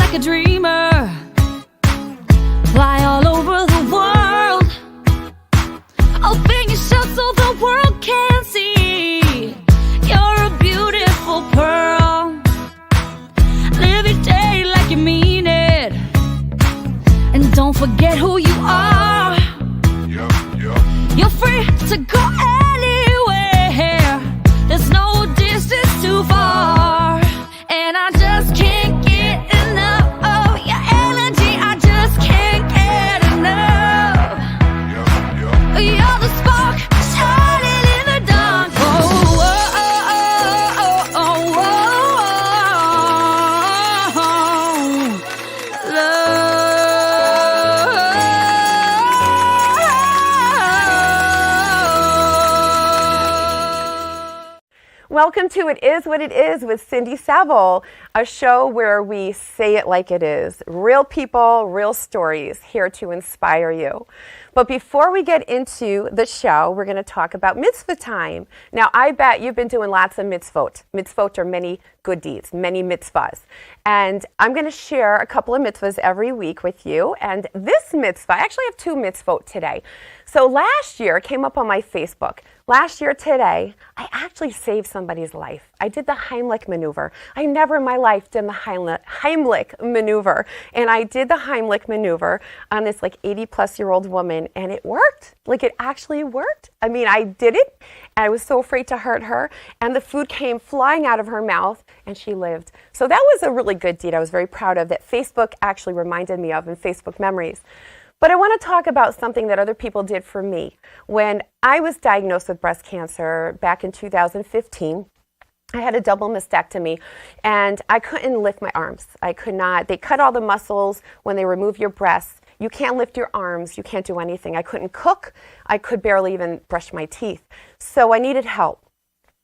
like a dreamer. Fly all over the world. Open your shut so the world can see. You're a beautiful pearl. Live your day like you mean it. And don't forget who you are. You're free to go anywhere. There's no distance too far. And I just can't get enough of your energy. I just can't get enough. You're the spark shining in the dark. Oh, oh, oh, oh, oh, oh, oh. Love. Welcome to It Is What It Is with Cindy Saville, a show where we say it like it is. Real people, real stories, here to inspire you. But before we get into the show, we're going to talk about mitzvah time. Now, I bet you've been doing lots of mitzvot. Mitzvot are many good deeds, many mitzvahs. And I'm going to share a couple of mitzvahs every week with you. And this mitzvah, I actually have two mitzvot today. So last year, it came up on my Facebook. Last year today, I actually saved somebody's life. I did the Heimlich maneuver. I never in my life did the Heimlich maneuver. And I did the Heimlich maneuver on this like 80-plus-year-old woman, and it worked. Like, it actually worked. I mean, I did it, and I was so afraid to hurt her, and the food came flying out of her mouth, and she lived. So that was a really good deed I was very proud of that Facebook actually reminded me of in Facebook memories. But I want to talk about something that other people did for me. When I was diagnosed with breast cancer back in 2015, I had a double mastectomy, and I couldn't lift my arms. I could not. They cut all the muscles when they remove your breasts. You can't lift your arms. You can't do anything. I couldn't cook. I could barely even brush my teeth. So I needed help.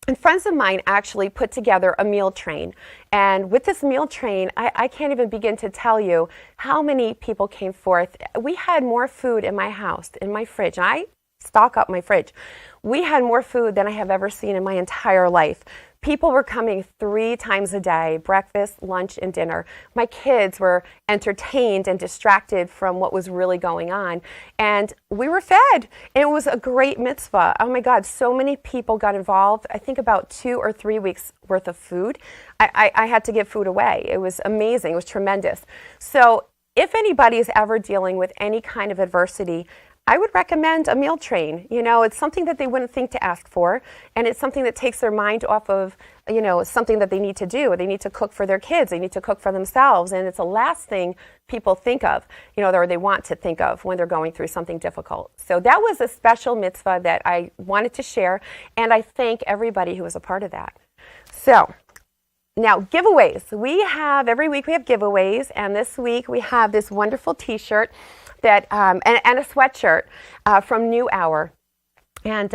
And friends of mine actually put together a meal train. And with this meal train, I can't even begin to tell you how many people came forth. We had more food in my house, in my fridge. And I stock up my fridge. We had more food than I have ever seen in my entire life. People were coming 3 times a day, breakfast, lunch, and dinner. My kids were entertained and distracted from what was really going on. And we were fed. It was a great mitzvah. Oh my God, so many people got involved. I think about 2 or 3 weeks worth of food. I had to give food away. It was amazing. It was tremendous. So if anybody is ever dealing with any kind of adversity, I would recommend a meal train. You know, it's something that they wouldn't think to ask for, and it's something that takes their mind off of, you know, something that they need to do. They need to cook for their kids. They need to cook for themselves, and it's the last thing people think of, you know, or they want to think of when they're going through something difficult. So that was a special mitzvah that I wanted to share, and I thank everybody who was a part of that. So now, giveaways. Every week we have giveaways, and this week we have this wonderful T-shirt that and a sweatshirt from New Hour. And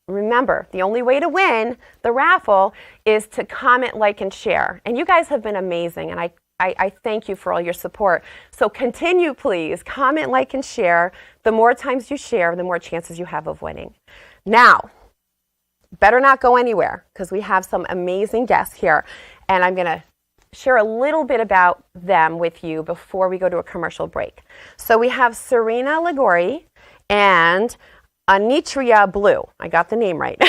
remember, the only way to win the raffle is to comment, like, and share. And you guys have been amazing, and I thank you for all your support. So continue, please. Comment, like, and share. The more times you share, the more chances you have of winning. Now, better not go anywhere, because we have some amazing guests here, and I'm going to share a little bit about them with you before we go to a commercial break. So we have Serena Liguori and Anitria Blue. I got the name right.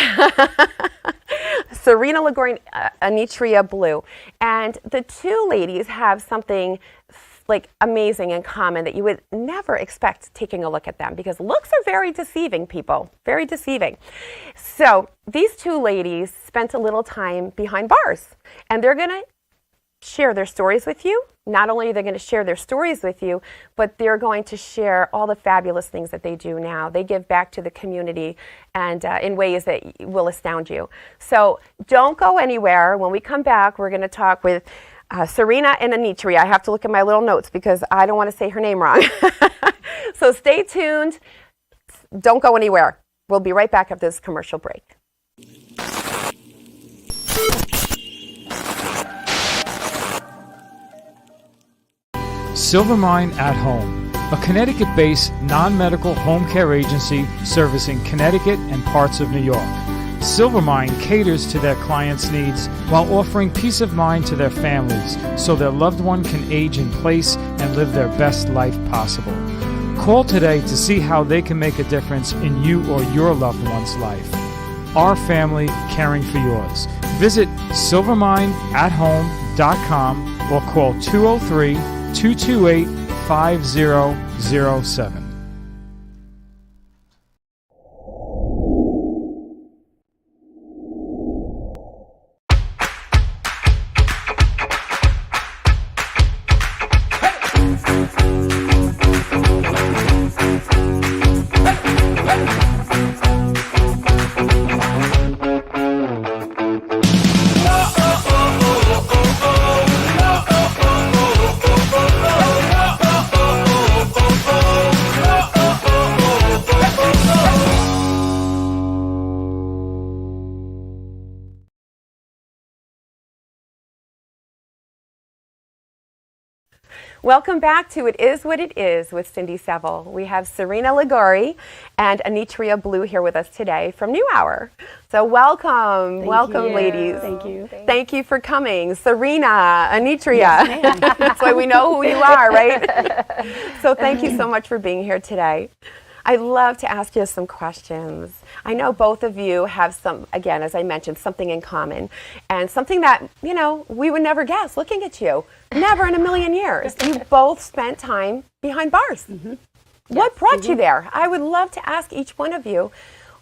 Serena Ligouri and Anitria Blue. And the two ladies have something like amazing in common that you would never expect taking a look at them, because looks are very deceiving, people. Very deceiving. So these two ladies spent a little time behind bars, and they're going to share their stories with you. Not only are they going to share their stories with you, but they're going to share all the fabulous things that they do now. They give back to the community and in ways that will astound you. So don't go anywhere. When we come back, we're going to talk with Serena and Anitria. I have to look at my little notes because I don't want to say her name wrong. So stay tuned. Don't go anywhere. We'll be right back after this commercial break. Silvermine at Home, a Connecticut-based non-medical home care agency servicing Connecticut and parts of New York. Silvermine caters to their clients' needs while offering peace of mind to their families so their loved one can age in place and live their best life possible. Call today to see how they can make a difference in you or your loved one's life. Our family caring for yours. Visit silvermineathome.com or call 203-228-5007. Welcome back to It Is What It Is with Cindy Seville. We have Serena Liguori and Anitria Blue here with us today from New Hour. So welcome, ladies. Thank you. Thank you for coming. Serena, Anitria. Yes, that's why we know who you are, right? So thank you so much for being here today. I'd love to ask you some questions. I know both of you have some, again, as I mentioned, something in common and something that, you know, we would never guess looking at you. Never in a million years. You both spent time behind bars. Mm-hmm. What brought you there? I would love to ask each one of you,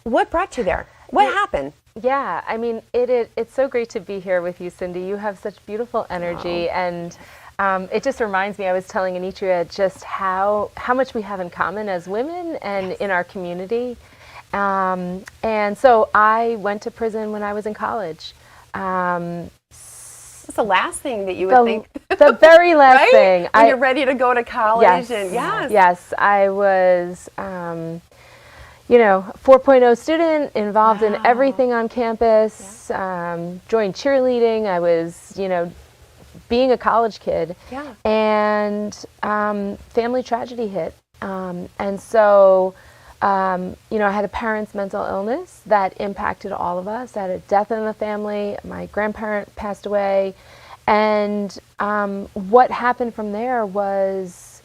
what brought you there? What happened? Yeah, I mean, it's so great to be here with you, Cindy. You have such beautiful energy, and it just reminds me, I was telling Anitria just how much we have in common as women and in our community. And so I went to prison when I was in college. It's the last thing that you would think. The very last right? thing. When you're ready to go to college. Yes, and yes, I was, 4.0 student, involved in everything on campus, joined cheerleading. I was, being a college kid. Yeah. And family tragedy hit. And so, I had a parent's mental illness that impacted all of us. I had a death in the family. My grandparent passed away. And what happened from there was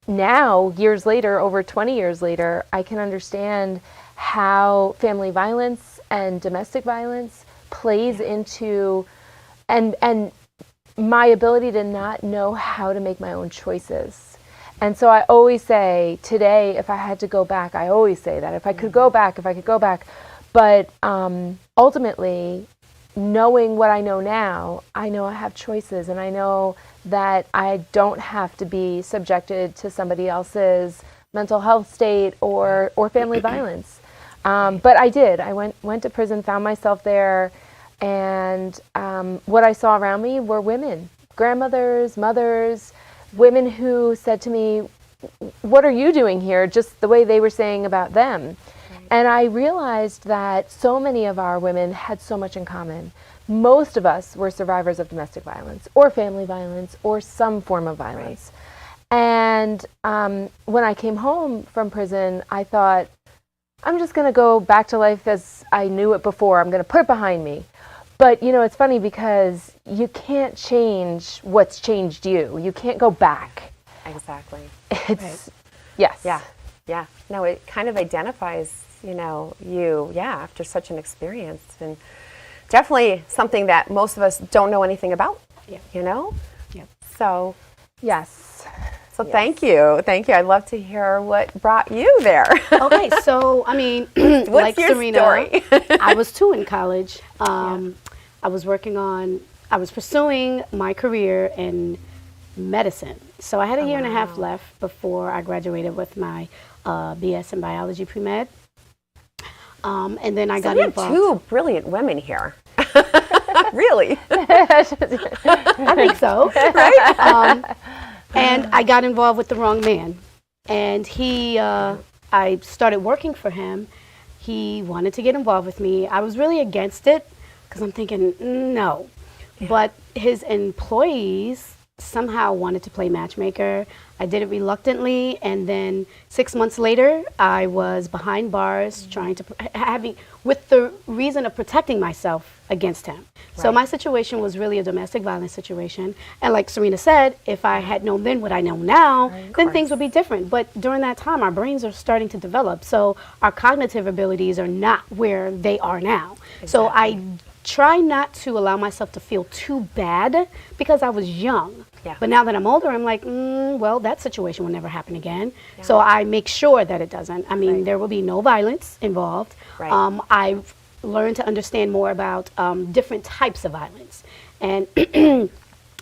now, years later, over 20 years later, I can understand how family violence and domestic violence plays into and my ability to not know how to make my own choices. And so I always say today, if I had to go back, I always say that if I could go back, but ultimately knowing what I know now, I know I have choices, and I know that I don't have to be subjected to somebody else's mental health state or family violence. But I did. I went to prison, found myself there, and what I saw around me were women, grandmothers, mothers, women who said to me, "What are you doing here?" Just the way they were saying about them. Right. And I realized that so many of our women had so much in common. Most of us were survivors of domestic violence or family violence or some form of violence. Right. And when I came home from prison, I thought, I'm just going to go back to life as I knew it before. I'm going to put it behind me. But, it's funny because you can't change what's changed you. You can't go back. Exactly. It's, right. Yes. Yeah. No, it kind of identifies, you, after such an experience. And definitely something that most of us don't know anything about, Yeah. Yeah. So. Yes. So thank you. I'd love to hear what brought you there. Okay, so What's like your Serena, story? I was too in college. I was pursuing my career in medicine. So I had a year and a half left before I graduated with my BS in biology pre-med. And then I got we have involved. two brilliant women here. Really? I think so. Right? And I got involved with the wrong man. And I started working for him. He wanted to get involved with me. I was really against it because I'm thinking, no. Yeah. But his employees somehow wanted to play matchmaker. I did it reluctantly, and then 6 months later, I was behind bars trying to, with the reason of protecting myself against him. So my situation was really a domestic violence situation. And like Serena said, if I had known then what I know now, then things would be different. But during that time, our brains are starting to develop. So our cognitive abilities are not where they are now. So I try not to allow myself to feel too bad because I was young. Yeah. But now that I'm older, I'm like, well, that situation will never happen again. Yeah. So I make sure that it doesn't. I mean, there will be no violence involved. Right. I've learned to understand more about different types of violence. And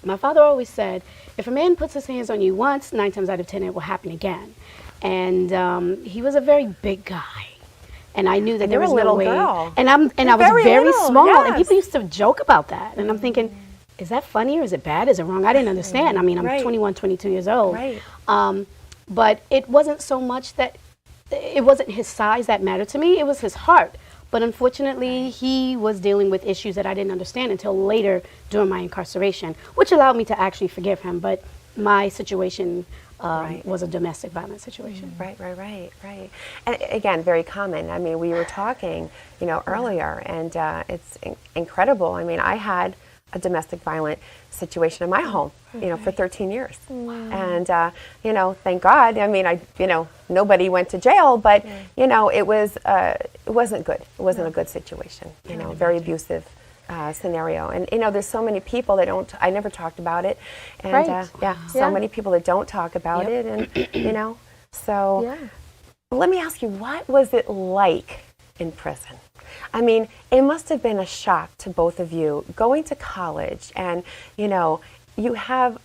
my father always said, if a man puts his hands on you once, 9 times out of 10, it will happen again. And he was a very big guy. And I knew that there was no way. Girl. And I was very little, small. yes. And people used to joke about that. And I'm thinking, is that funny or is it bad? Is it wrong? I didn't understand. I mean, I'm 21, 22 years old. Right. But it wasn't so much that, it wasn't his size that mattered to me. It was his heart. But unfortunately, he was dealing with issues that I didn't understand until later during my incarceration, which allowed me to actually forgive him. But my situation was a domestic violence situation. Right. And again, very common. I mean, we were talking, earlier, and it's incredible. I mean, I had a domestic violent situation in my home, for 13 years. And, thank God, I mean, nobody went to jail, but, it wasn't good. It wasn't a good situation, very abusive scenario. And, there's so many people that I never talked about it. And, so many people that don't talk about it. And, so let me ask you, what was it like in prison? I mean, it must have been a shock to both of you going to college and, you have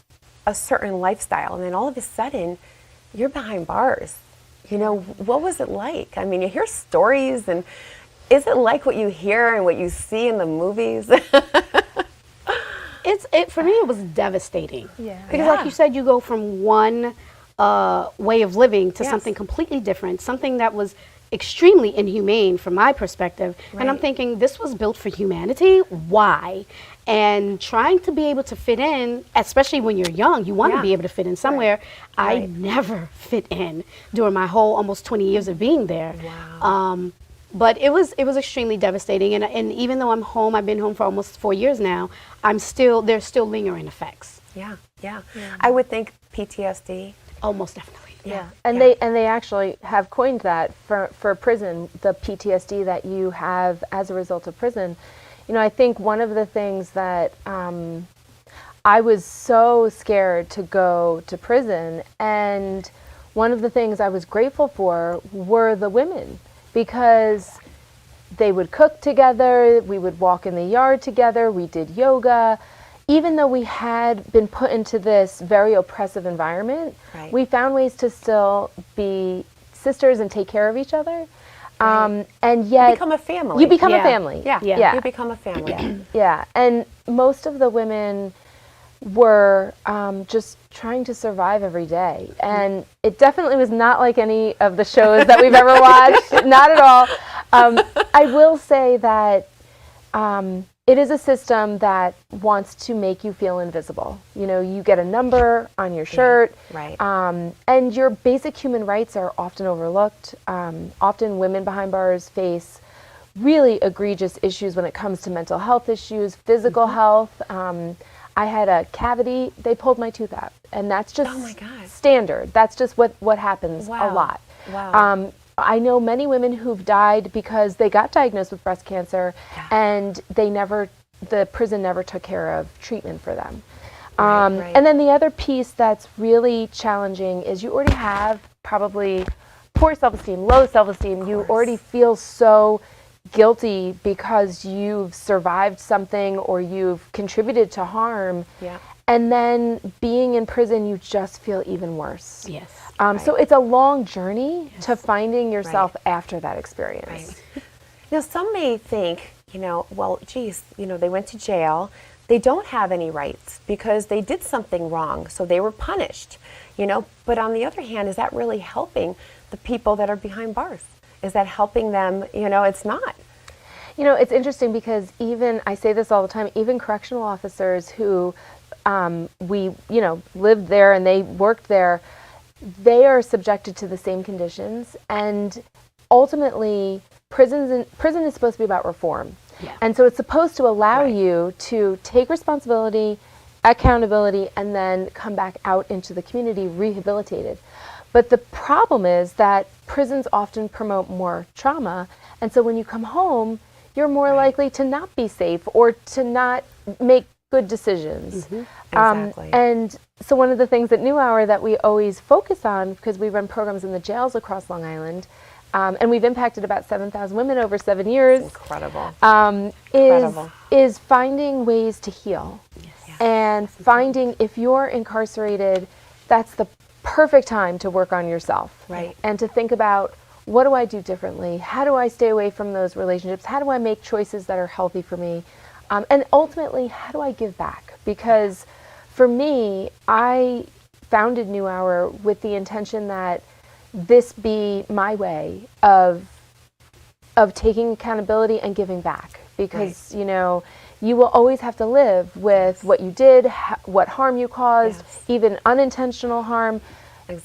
a certain lifestyle and then all of a sudden you're behind bars. What was it like? I mean, you hear stories, and is it like what you hear and what you see in the movies? For me, it was devastating. Yeah. Because like you said, you go from one way of living to something completely different, something that was extremely inhumane from my perspective. And I'm thinking, this was built for humanity? Why? And trying to be able to fit in, especially when you're young, you want to be able to fit in somewhere. I never fit in during my whole almost 20 years of being there. Wow. But it was extremely devastating. And even though I'm home, I've been home for almost 4 years now, there's still lingering effects. Yeah. I would think PTSD. Oh, most definitely. Yeah. And they actually have coined that for prison, the PTSD that you have as a result of prison. I think one of the things that I was so scared to go to prison, and one of the things I was grateful for were the women, because they would cook together, we would walk in the yard together, we did yoga. Even though we had been put into this very oppressive environment, we found ways to still be sisters and take care of each other. And yet you become a family. You become a family. Yeah. You become a family. Yeah. And most of the women were just trying to survive every day. And it definitely was not like any of the shows that we've ever watched. Not at all. I will say that it is a system that wants to make you feel invisible. You get a number on your shirt, and your basic human rights are often overlooked. Often women behind bars face really egregious issues when it comes to mental health issues, physical health. I had a cavity, they pulled my tooth out, and that's just standard. That's just what happens a lot. Wow. I know many women who've died because they got diagnosed with breast cancer and the prison never took care of treatment for them. And then the other piece that's really challenging is you already have probably poor self-esteem, low self-esteem. You already feel so guilty because you've survived something or you've contributed to harm. Yeah. And then being in prison, you just feel even worse. Yes. So it's a long journey to finding yourself after that experience. Now, some may think, well, geez, they went to jail. They don't have any rights because they did something wrong, so they were punished, But on the other hand, is that really helping the people that are behind bars? Is that helping them? It's not. It's interesting because I say this all the time, even correctional officers who we, lived there and they worked there, they are subjected to the same conditions. And ultimately, prison is supposed to be about reform. Yeah. And so it's supposed to allow you to take responsibility, accountability, and then come back out into the community rehabilitated. But the problem is that prisons often promote more trauma. And so when you come home, you're more likely to not be safe or to not make good decisions. Exactly. And so one of the things at New Hour that we always focus on, because we run programs in the jails across Long Island, and we've impacted about 7,000 women over 7 years. Incredible. Is finding ways to heal. And finding, if you're incarcerated, that's the perfect time to work on yourself. Right. And to think about, what do I do differently? How do I stay away from those relationships? How do I make choices that are healthy for me? And ultimately, how do I give back? Because for me, I founded New Hour with the intention that this be my way of taking accountability and giving back. Because, you will always have to live with what you did, what harm you caused, even unintentional harm.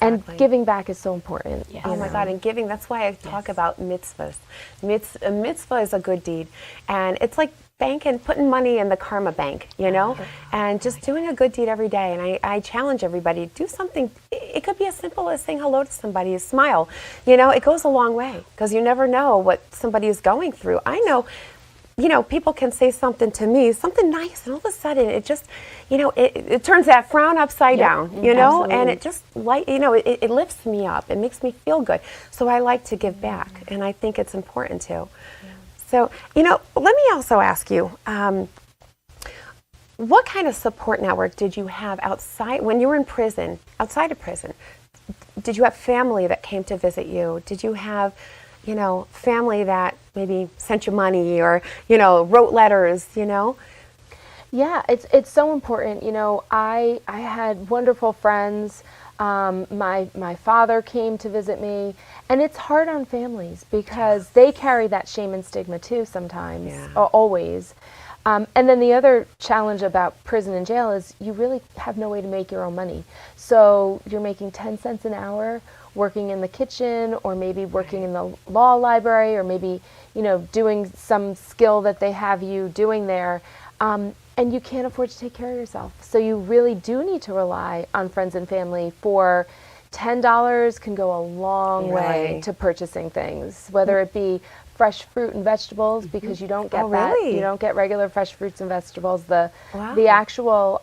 And giving back is so important. Oh my God, and giving, that's why I talk about mitzvahs. A mitzvah is a good deed. And it's like putting money in the karma bank, and just doing a good deed every day. And I challenge everybody, do something. It could be as simple as saying hello to somebody, a smile. It goes a long way, because you never know what somebody is going through. I know, people can say something to me, something nice, and all of a sudden it just, it turns that frown upside down, and it just it lifts me up. It makes me feel good. So I like to give back, and I think it's important too. So, let me also ask you, what kind of support network did you have outside, when you were in prison, outside of prison? Did you have family that came to visit you? Did you have, family that maybe sent you money or, wrote letters, Yeah, it's so important. I had wonderful friends. My father came to visit me, and it's hard on families because they carry that shame and stigma too sometimes, always. And then the other challenge about prison and jail is you really have no way to make your own money. So you're making 10 cents an hour working in the kitchen, or maybe working in the law library, or maybe, doing some skill that they have you doing there. And you can't afford to take care of yourself. So you really do need to rely on friends and family. For $10 can go a long way to purchasing things, whether it be fresh fruit and vegetables, because you don't get that. You don't get regular fresh fruits and vegetables. The actual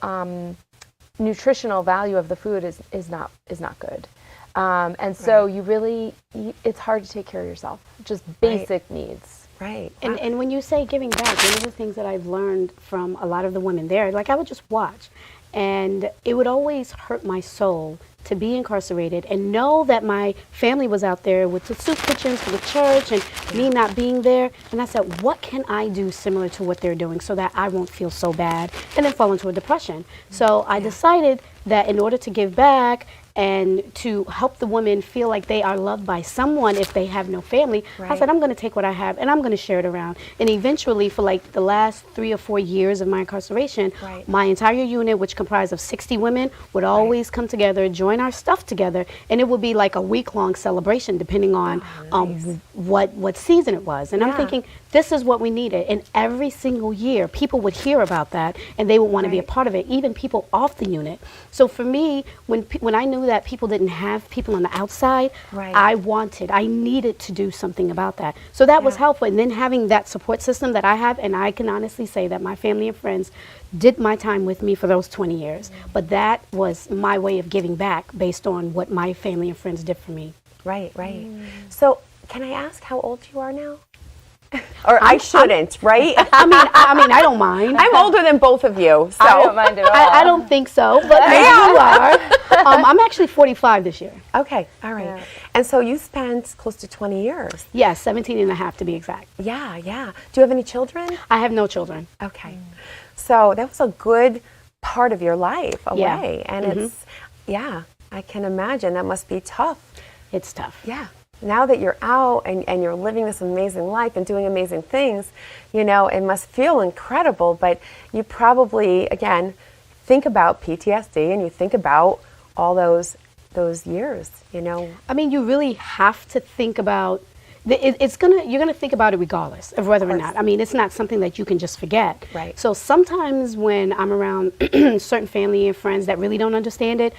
nutritional value of the food is not good. And so it's hard to take care of yourself. Just basic needs. Right. And when you say giving back, one of the things that I've learned from a lot of the women there, like I would just watch, and it would always hurt my soul to be incarcerated and know that my family was out there with the soup kitchens for the church and me not being there. And I said, what can I do similar to what they're doing so that I won't feel so bad and then fall into a depression? So I decided that in order to give back and to help the women feel like they are loved by someone if they have no family, I said, I'm going to take what I have and I'm going to share it around. And eventually, for like the last 3 or 4 years of my incarceration, my entire unit, which comprised of 60 women, would always come together, join our stuff together, and it would be like a week-long celebration depending on what season it was. And I'm thinking, this is what we needed. And every single year, people would hear about that and they would want to be a part of it, even people off the unit. So for me, when I knew that people didn't have people on the outside, I needed to do something about that. So that was helpful. And then having that support system that I have, and I can honestly say that my family and friends did my time with me for those 20 years. But that was my way of giving back based on what my family and friends did for me. Right. So can I ask how old you are now? Or I shouldn't, right? I mean, I don't mind. I'm older than both of you, so I don't mind at all. I don't think so, but maybe you are. I'm actually 45 this year. Okay, all right. Yeah. And so you spent close to 20 years. Yes, 17 and a half to be exact. Yeah. Do you have any children? I have no children. Okay. So that was a good part of your life away. And it's, I can imagine that must be tough. It's tough. Yeah. Now that you're out and you're living this amazing life and doing amazing things, it must feel incredible, but you probably, again, think about PTSD and you think about all those years, you know. I mean, you really have to think about you're gonna think about it regardless of whether or not. I mean, it's not something that you can just forget. Right. So sometimes when I'm around certain family and friends that really don't understand it,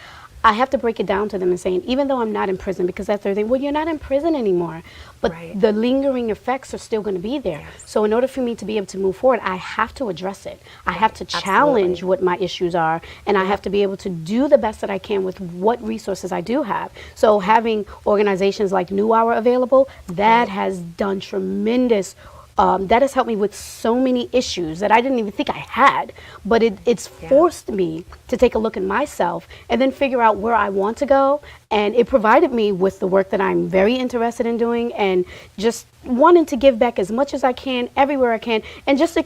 I have to break it down to them and saying, even though I'm not in prison, because that's their thing, well, you're not in prison anymore, but the lingering effects are still going to be there. Yes. So in order for me to be able to move forward, I have to address it. I have to challenge what my issues are, and I have to be able to do the best that I can with what resources I do have. So having organizations like New Hour available, that has done tremendous. That has helped me with so many issues that I didn't even think I had, but it's forced me to take a look at myself and then figure out where I want to go. And it provided me with the work that I'm very interested in doing, and just wanting to give back as much as I can, everywhere I can, and just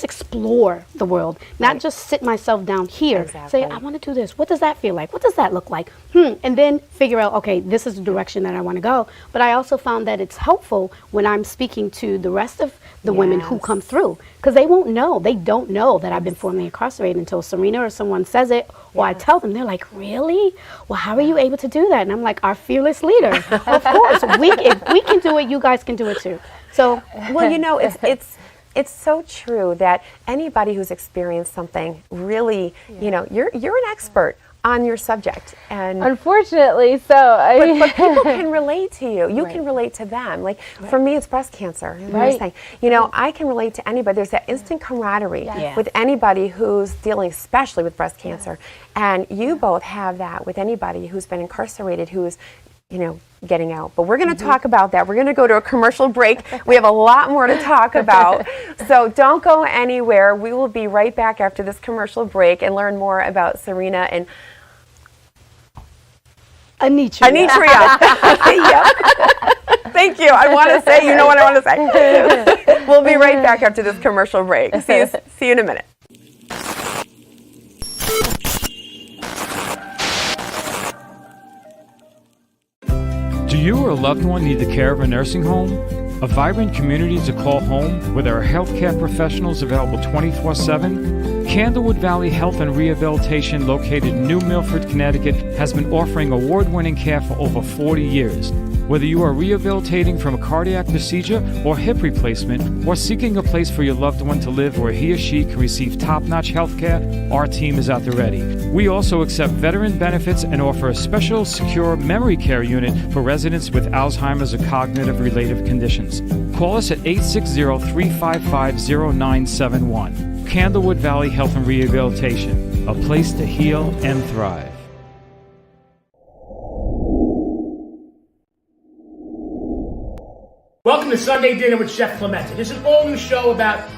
explore the world, not just sit myself down here, say, I want to do this. What does that feel like? What does that look like? And then figure out, okay, this is the direction that I want to go. But I also found that it's helpful when I'm speaking to the rest of the women who come through, because they won't know. They don't know that I've been formerly incarcerated until Serena or someone says it, or I tell them. They're like, really? Well, how are you able to do that? And I'm like, our fearless leader. Of course, if we can do it, you guys can do it too. So, well, you know, it's so true that anybody who's experienced something really, you know, you're an expert on your subject, and unfortunately, but people can relate to you. You can relate to them. Like for me, it's breast cancer. You know, I can relate to anybody. There's that instant camaraderie with anybody who's dealing, especially with breast cancer, and you both have that with anybody who's been incarcerated, who's, you know, getting out. But we're going to talk about that. We're going to go to a commercial break. We have a lot more to talk about. So don't go anywhere. We will be right back after this commercial break and learn more about Serena and Anitria. Yep. Thank you. I want to say, you know what I want to say. We'll be right back after this commercial break. See you in a minute. Do you or a loved one need the care of a nursing home? A vibrant community to call home where there are healthcare professionals available 24/7? Candlewood Valley Health and Rehabilitation, located in New Milford, Connecticut, has been offering award-winning care for over 40 years. Whether you are rehabilitating from a cardiac procedure or hip replacement, or seeking a place for your loved one to live where he or she can receive top-notch health care, our team is at the ready. We also accept veteran benefits and offer a special secure memory care unit for residents with Alzheimer's or cognitive-related conditions. Call us at 860-355-0971. Candlewood Valley Health and Rehabilitation, a place to heal and thrive. Welcome to Sunday Dinner with Chef Clemente. This is an all-new show about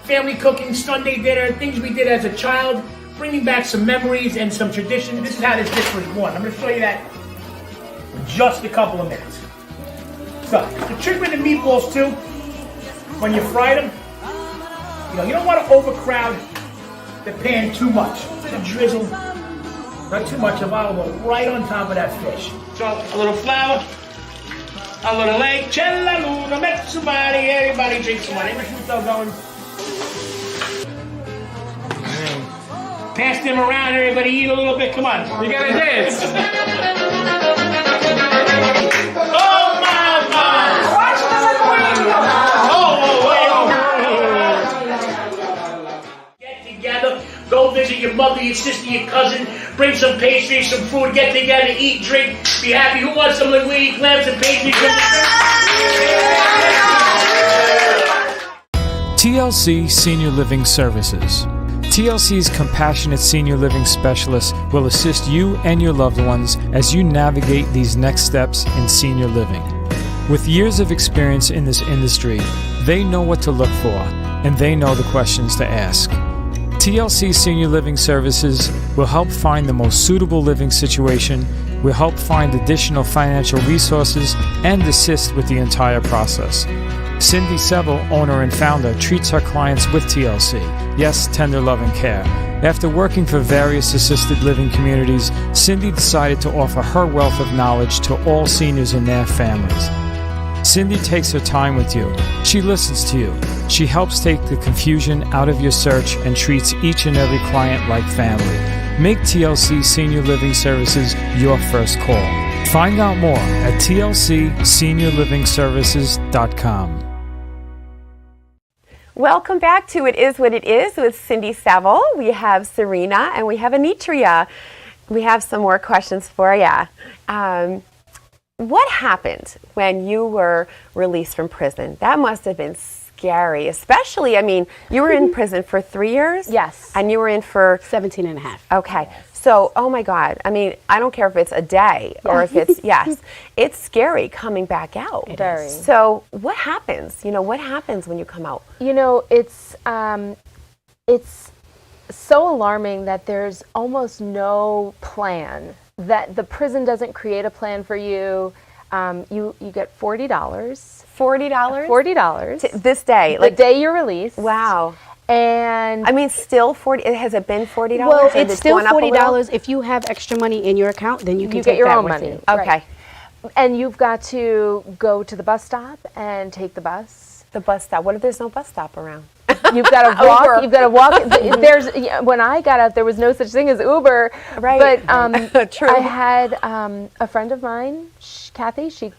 family cooking, Sunday dinner, things we did as a child, bringing back some memories and some tradition. This is how this dish was born. I'm going to show you that in just a couple of minutes. So, the trick with the meatballs too, when you fry them, you don't want to overcrowd the pan too much. To drizzle, not too much of olive oil right on top of that fish. So, a little flour. A little egg, cella luna, met somebody, everybody drink some wine. Everybody still going. Pass them around, everybody eat a little bit. Come on, you gotta dance. Oh my God! Get together, go visit your mother, your sister, your cousin. Bring some pastries, some food, get together, eat, drink, be happy. Who wants some linguine, clams, and pastries? TLC Senior Living Services. TLC's compassionate senior living specialists will assist you and your loved ones as you navigate these next steps in senior living. With years of experience in this industry, they know what to look for, and they know the questions to ask. TLC Senior Living Services will help find the most suitable living situation, will help find additional financial resources, and assist with the entire process. Cindy Seville, owner and founder, treats her clients with TLC. Yes, tender love and care. After working for various assisted living communities, Cindy decided to offer her wealth of knowledge to all seniors and their families. Cindy takes her time with you. She listens to you. She helps take the confusion out of your search and treats each and every client like family. Make TLC Senior Living Services your first call. Find out more at tlcseniorlivingservices.com. Welcome back to It Is What It Is with Cindy Saville. We have Serena and we have Anitria. We have some more questions for you. What happened when you were released from prison? That must have been scary, especially, I mean, you were in prison for 3 years? Yes. And you were in for 17 and a half. Okay. So, oh my God. I mean, I don't care if it's a day or if it's, yes, it's scary coming back out. Very. So, what happens? You know, what happens when you come out? You know, it's so alarming that there's almost no plan, that the prison doesn't create a plan for you. You get $40. $40? This day? The day you're released. Wow. And I mean, still 40, has it been $40? Well, or it's it's still gone up a little? $40 if you have extra money in your account, then you can you take get your that own with money. you. Okay. Right. And you've got to go to the bus stop and take the bus. The bus stop. What if there's no bus stop around? You've got to walk. Uber. You've got to walk. When I got out, there was no such thing as Uber. Right. But True. I had a friend of mine, Kathy. She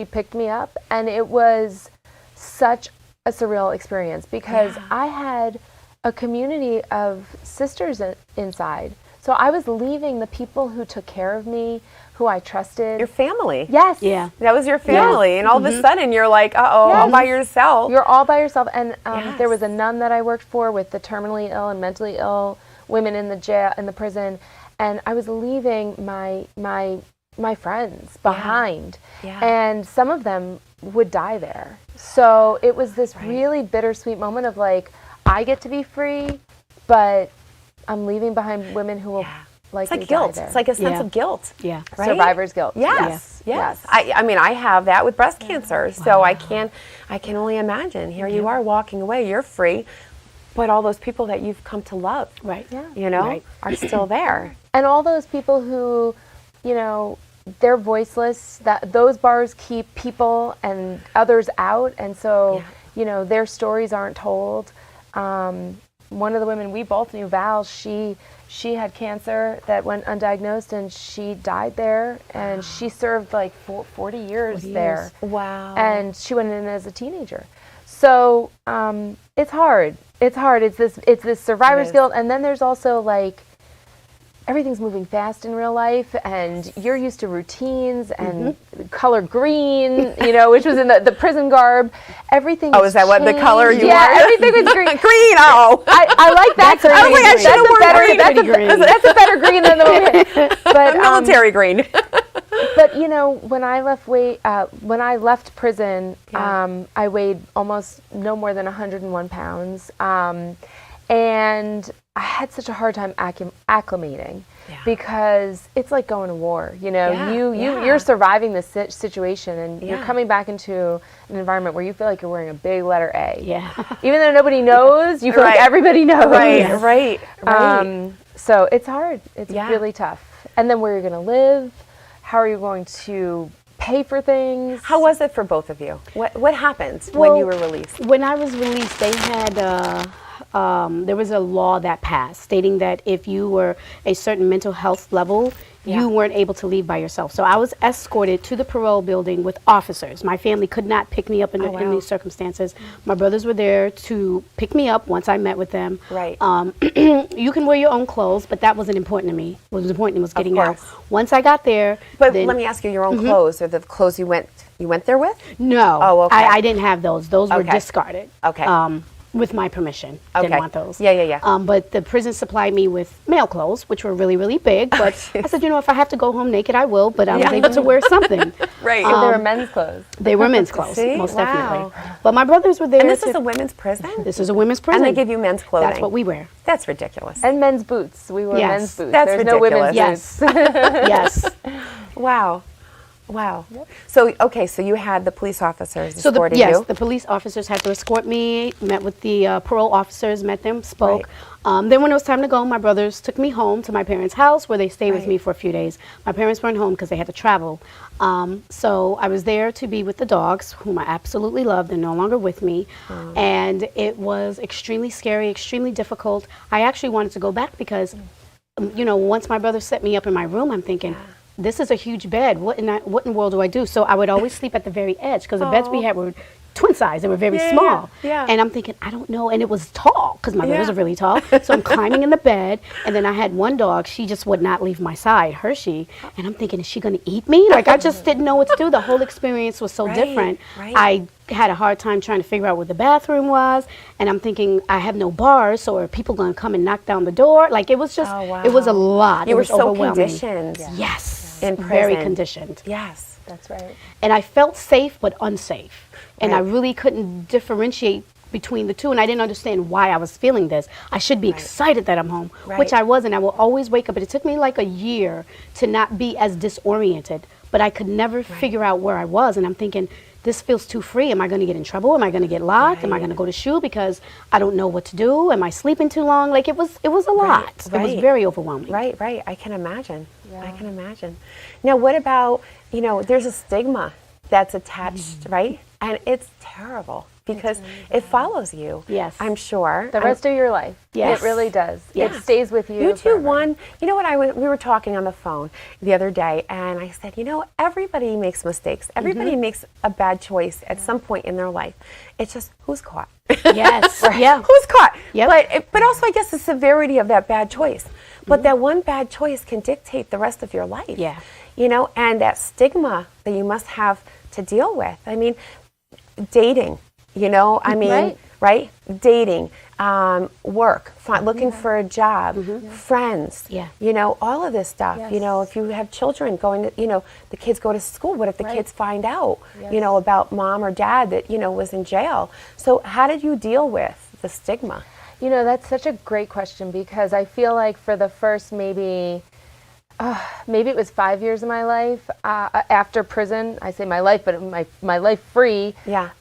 picked me up, and it was such a surreal experience because I had a community of sisters inside. So I was leaving the people who took care of me, who I trusted. Your family. Yes. Yeah. That was your family. And all of a sudden you're like, uh-oh, all by yourself. You're all by yourself. And Yes. there was a nun that I worked for with the terminally ill and mentally ill women in the jail, in the prison. And I was leaving my friends behind. Yeah. And some of them would die there. So it was this really bittersweet moment of like, I get to be free, but I'm leaving behind women who will likely It's like guilt. die there. It's like a sense Yeah. of guilt. Yeah. Right? Survivor's guilt. Yes, yes. I mean, I have that with breast cancer, so I can only imagine. Here you are walking away, you're free, but all those people that you've come to love, Right. Yeah. you know, Right. are still there. And all those people who, you know, they're voiceless, that those bars keep people and others out, and so, you know, their stories aren't told. One of the women we both knew, Val, she had cancer that went undiagnosed, and she died there, and she served like 40 years there. Wow. And she went in as a teenager. So it's hard. It's hard. It's this survivor's guilt, and then there's also like everything's moving fast in real life, and you're used to routines and color green, you know, which was in the prison garb. Everything. Oh, is that what the color you Yeah, wore? everything was green. Green, oh. I like that green. I was like, I should have worn green. That's a better green than the one. But Military green. but you know, when I left prison, I weighed almost no more than 101 pounds, and I had such a hard time acclimating because it's like going to war. You know, you're surviving this situation, and you're coming back into an environment where you feel like you're wearing a big letter A. Yeah. Even though nobody knows, you feel like everybody knows. Right. So it's hard. It's Yeah. really tough. And then where you're going to live, how are you going to pay for things? How was it for both of you? What happened when you were released? When I was released, they had there was a law that passed stating that if you were a certain mental health level, you weren't able to leave by yourself. So I was escorted to the parole building with officers. My family could not pick me up in these circumstances. My brothers were there to pick me up once I met with them. Right. You can wear your own clothes, but that wasn't important to me. What was important to me was getting out. course. Once I got there, But then- let me ask you, your own clothes, or the clothes you went there with? No. Oh, okay. I didn't have those. Those were Okay. discarded. Okay. With my permission. Okay. Didn't want those. Yeah. But the prison supplied me with male clothes, which were really, really big. But I said, you know, if I have to go home naked, I will. But I was able to wear something. Right. So they were men's clothes. They were men's clothes, See? most Wow. definitely. But my brothers were there. And this to- is a women's prison? This is a women's prison. And they give you men's clothing? That's what we wear. That's ridiculous. And men's boots. We wore Yes. men's boots. That's There's no women's ridiculous. Yes. boots. Yes. Wow. Wow. So, okay, so you had the police officers So escorting yes, you. the police officers had to escort me, met with the parole officers, met them, spoke. Right. Then when it was time to go, my brothers took me home to my parents' house where they stayed with Right. me for a few days. My parents weren't home because they had to travel. So I was there to be with the dogs, whom I absolutely love. They're no longer with me. And it was extremely scary, extremely difficult. I actually wanted to go back because, you know, once my brother set me up in my room, I'm thinking, this is a huge bed. What in the world do I do? So I would always sleep at the very edge because the beds we had were twin size. They were very small. yeah. And I'm thinking, I don't know. And it was tall because my brothers are really tall. So I'm climbing in the bed. And then I had one dog. She just would not leave my side, Hershey. And I'm thinking, is she going to eat me? Like, I just didn't know what to do. The whole experience was so different. Right. I had a hard time trying to figure out where the bathroom was. And I'm thinking, I have no bars. So are people going to come and knock down the door? Like, it was just, it was a lot. You it were was so overwhelming. conditioned. Yes. In Very prison. conditioned. Yes. That's right. And I felt safe but unsafe. And I Right. really couldn't differentiate between the two, and I didn't understand why I was feeling this. I should be excited that I'm home, which Right. I wasn't. I will always wake up, but it took me like a year to not be as disoriented, but I could never figure out where I was, and I'm thinking, this feels too free. Am I going to get in trouble? Am I going to get locked? Am I going to go to SHU because I don't know what to do? Am I sleeping too long? Like, it was a lot. It was right. very overwhelming. Right, right. I can imagine. I can imagine. Now, what about, you know, there's a stigma that's attached, right? And it's terrible because it follows you. Yes. I'm sure. The rest of your life. Yes. It really does. Yes. It stays with you. You two forever. won. You know what? We were talking on the phone the other day, and I said, you know, everybody makes mistakes. Everybody makes a bad choice at some point in their life. It's just who's caught. Yes. Yeah. Who's caught? Yep. But also, I guess the severity of that bad choice. But that one bad choice can dictate the rest of your life. Yeah. You know, and that stigma that you must have to deal with. I mean, dating. You know, I mean, right? Dating, work, looking for a job, friends. Yeah. You know, all of this stuff. You know, if you have children going to, you know, the kids go to school. What if the kids find out, you know, about mom or dad that, you know, was in jail? So how did you deal with the stigma? You know, that's such a great question because I feel like for the first maybe it was 5 years of my life after prison. I say my life, but my life free. Yeah.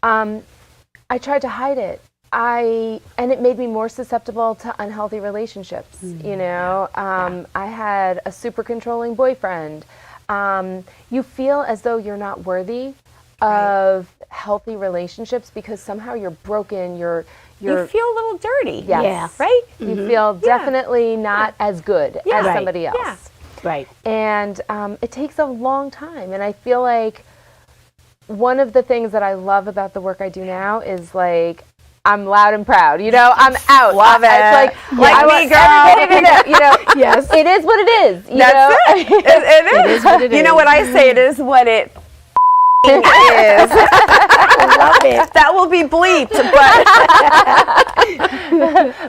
I tried to hide it. And it made me more susceptible to unhealthy relationships. You know, I had a super controlling boyfriend. You feel as though you're not worthy of healthy relationships because somehow you're broken. You feel a little dirty. Yes. Yeah. Right? You feel definitely not as good as Right. somebody else. Yeah. Right. And it takes a long time. And I feel like one of the things that I love about the work I do now is like, I'm loud and proud, you know, I'm out. Love it. It's Like I me, want girl. everybody to know, you know, Yes. it is what it is. You That's know? it. It is what it is. You know what I say? It is what it is. I love it. That will be bleeped, but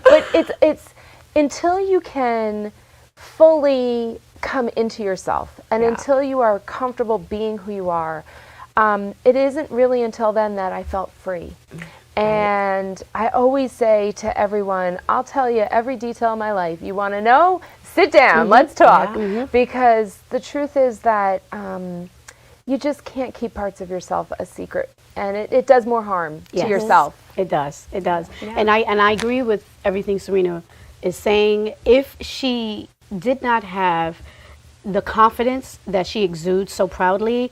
But it's until you can fully come into yourself and until you are comfortable being who you are, it isn't really until then that I felt free. And I always say to everyone, I'll tell you every detail of my life. You want to know? Sit down. Let's talk. Because the truth is that you just can't keep parts of yourself a secret. And it does more harm to yourself. It does. It does. And I agree with everything Serena is saying. If she did not have the confidence that she exudes so proudly,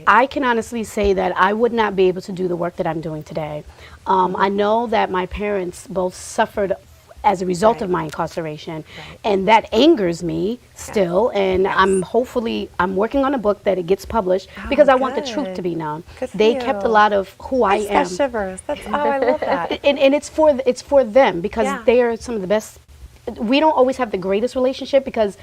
I can honestly say that I would not be able to do the work that I'm doing today. I know that my parents both suffered as a result of my incarceration, and that angers me still. And I'm working on a book that it gets published because I want the truth to be known. Good for They you. kept a lot of who I am. shivers. I love that. And it's for them because they are some of the best. We don't always have the greatest relationship because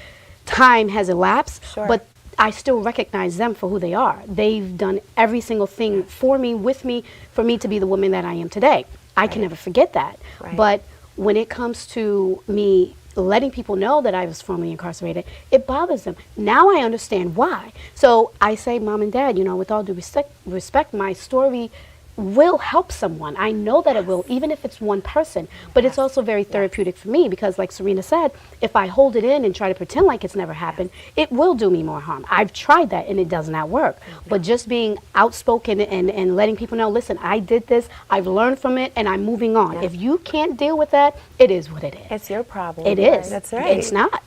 time has elapsed, but I still recognize them for who they are. They've done every single thing for me, with me, for me to be the woman that I am today. I can never forget that. But when it comes to me letting people know that I was formerly incarcerated, it bothers them. Now I understand why. So I say, Mom and Dad, you know, with all due respect, my story will help someone. I know that it will, even if it's one person. But it's also very therapeutic for me because, like Serena said, if I hold it in and try to pretend like it's never happened, it will do me more harm. I've tried that and it does not work. But just being outspoken and letting people know, listen, I did this, I've learned from it, and I'm moving on. If you can't deal with that, it is what it is. It's your problem. It is. That's right. It's not.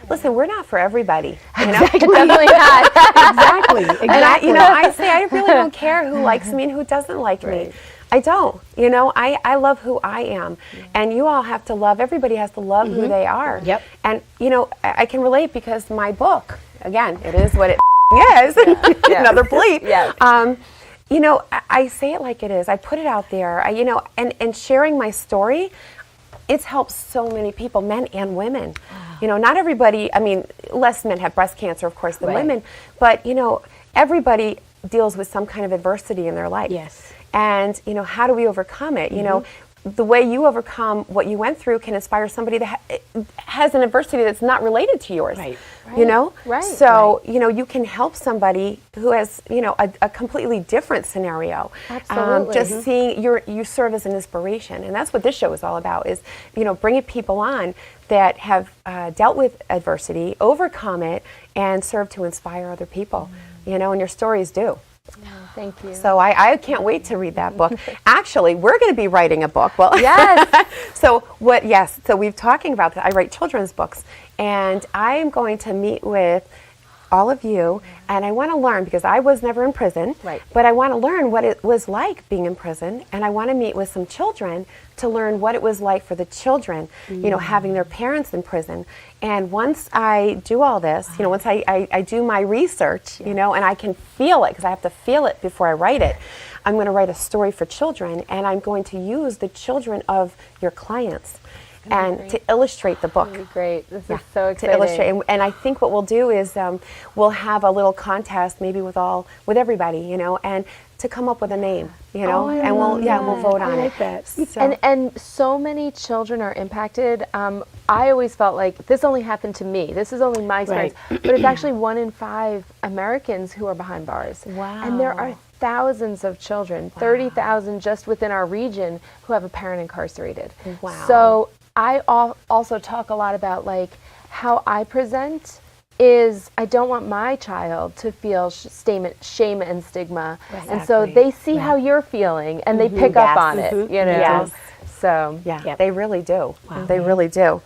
Listen, we're not for everybody. You know? Exactly. Definitely not. Exactly. And I say I really don't care who likes me and who doesn't like me. I don't. I love who I am. And you all have to love, everybody has to love who they are. Yep. And, I can relate because my book, again, it is what it is. Another bleep. Yes. I say it like it is. I put it out there. And sharing my story, it's helped so many people, men and women. Not everybody, less men have breast cancer, of course, than women. But, everybody deals with some kind of adversity in their life. Yes. And, how do we overcome it? The way you overcome what you went through can inspire somebody that has an adversity that's not related to yours. Right. Right. So, you can help somebody who has, a completely different scenario. Absolutely. Just seeing you serve as an inspiration. And that's what this show is all about is, bringing people on that have dealt with adversity, overcome it, and serve to inspire other people. And your stories do. Thank you. So I can't wait to read that book. Actually, we're going to be writing a book. Well, Yes. So we've talking about that. I write children's books, and I am going to meet with all of you, and I want to learn, because I was never in prison, Right. but I want to learn what it was like being in prison, and I want to meet with some children to learn what it was like for the children, having their parents in prison. And once I do all this, once I do my research, and I can feel it, because I have to feel it before I write it, I'm going to write a story for children, and I'm going to use the children of your clients and to illustrate the book. Great. This is so exciting. To illustrate, and I think what we'll do is we'll have a little contest, maybe with everybody, and to come up with a name, and we'll vote on like it. that. So, And so many children are impacted. I always felt like this only happened to me. This is only my experience. But it's actually 1 in 5 Americans who are behind bars. Wow. And there are thousands of children, 30,000 just within our region, who have a parent incarcerated. Wow. So I also talk a lot about how I present is I don't want my child to feel shame and stigma. And so they see how you're feeling and they pick up on it, Yes. So they really do. Wow. They really do.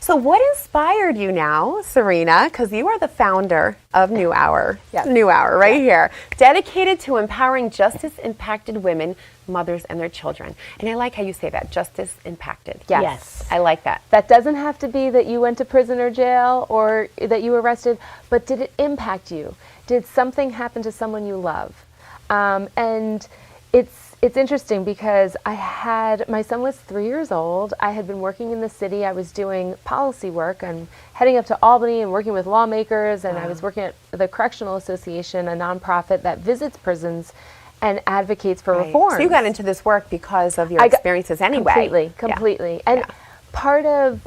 So what inspired you now, Serena, because you are the founder of New Hour, New Hour right here, dedicated to empowering justice-impacted women, mothers, and their children. And I like how you say that, justice-impacted. Yes. I like that. That doesn't have to be that you went to prison or jail or that you were arrested, but did it impact you? Did something happen to someone you love? And it's interesting because my son was 3 years old. I had been working in the city. I was doing policy work. I'm heading up to Albany and working with lawmakers, and I was working at the Correctional Association, a nonprofit that visits prisons and advocates for reform. So you got into this work because of your experiences anyway. Completely. And part of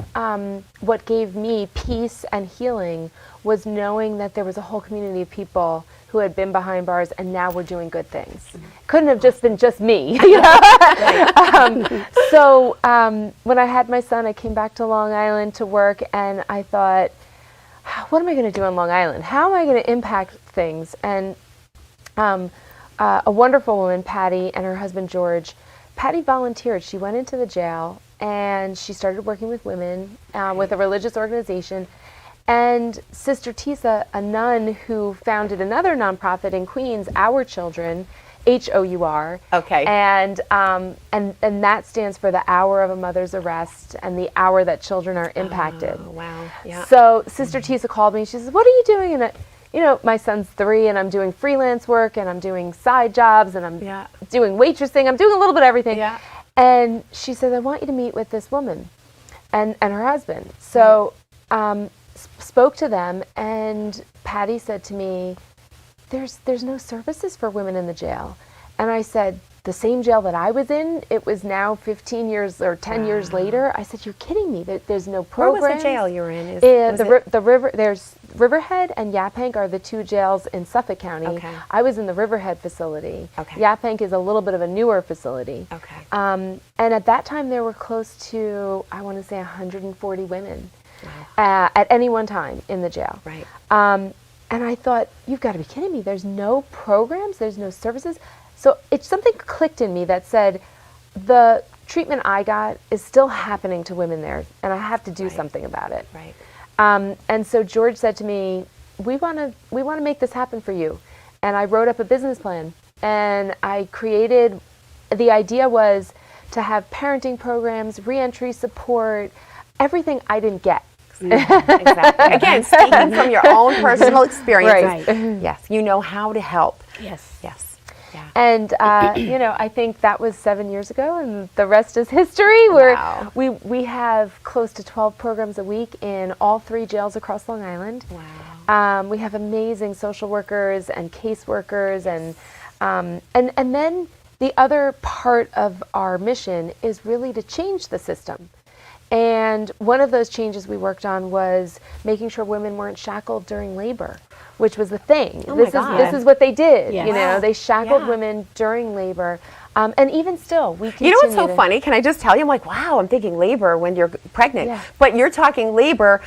what gave me peace and healing was knowing that there was a whole community of people who had been behind bars and now were doing good things. Couldn't have just been just me. So when I had my son, I came back to Long Island to work, and I thought, what am I going to do on Long Island? How am I going to impact things? And a wonderful woman, Patty, and her husband, George. Patty volunteered. She went into the jail, and she started working with women with a religious organization. And Sister Tisa, a nun who founded another nonprofit in Queens, Our Children, HOUR. Okay. And that stands for the hour of a mother's arrest and the hour that children are impacted. Oh, wow. Yeah. So Sister Tisa called me. She says, "What are you doing?" And my son's 3, and I'm doing freelance work, and I'm doing side jobs, and I'm doing waitressing. I'm doing a little bit of everything. Yeah. And she said, "I want you to meet with this woman and her husband." So spoke to them, and Patty said to me, there's no services for women in the jail. And I said, the same jail that I was in, it was now 15 years or 10 years later. I said, you're kidding me. There's no program. Where was the jail you were in? The river, there's Riverhead and Yaphank are the two jails in Suffolk County. Okay. I was in the Riverhead facility. Okay. Yaphank is a little bit of a newer facility. Okay. And at that time, there were close to, I want to say, 140 women at any one time in the jail. Right. And I thought, you've got to be kidding me. There's no programs, there's no services. So something clicked in me that said, the treatment I got is still happening to women there, and I have to do something about it. Right. And so George said to me, we want to make this happen for you. And I wrote up a business plan, and I created, the idea was to have parenting programs, reentry support, everything I didn't get. Exactly. Again, speaking from your own personal experience. Right. Yes, you know how to help. Yes. Yes. Yeah. And I think that was 7 years ago, and the rest is history. Wow. We have close to 12 programs a week in all 3 jails across Long Island. Wow. We have amazing social workers and caseworkers, and then the other part of our mission is really to change the system. And one of those changes we worked on was making sure women weren't shackled during labor, which was the thing. Oh my God. This is what they did. Yes. You know, Wow. they shackled Yeah. women during labor, and even still, we continue. You know what's so to- funny? Can I just tell you? I'm like, wow, I'm thinking labor when you're pregnant. Yeah. But you're talking labor,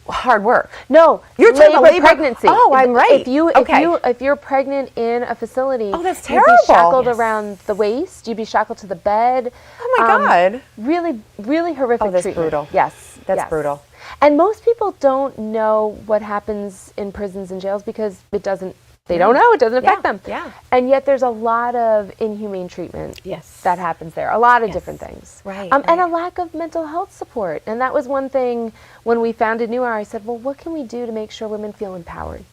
hard work. No, You're talking about labor- pregnancy. Oh, I'm right. Okay. If you're pregnant in a facility, Oh, that's you'd be terrible. shackled Yes. around the waist. You'd be shackled to the bed. Oh my God. Really, really horrific Oh, that's treatment. brutal. Yes, That's yes. brutal. And most people don't know what happens in prisons and jails because it doesn't. They don't know. It doesn't affect Yeah, them. yeah. And yet there's a lot of inhumane treatment. Yes. That happens there. A lot of different things. Right, And a right. lack of mental health support. And that was one thing when we founded New Hour. I said, well, what can we do to make sure women feel empowered?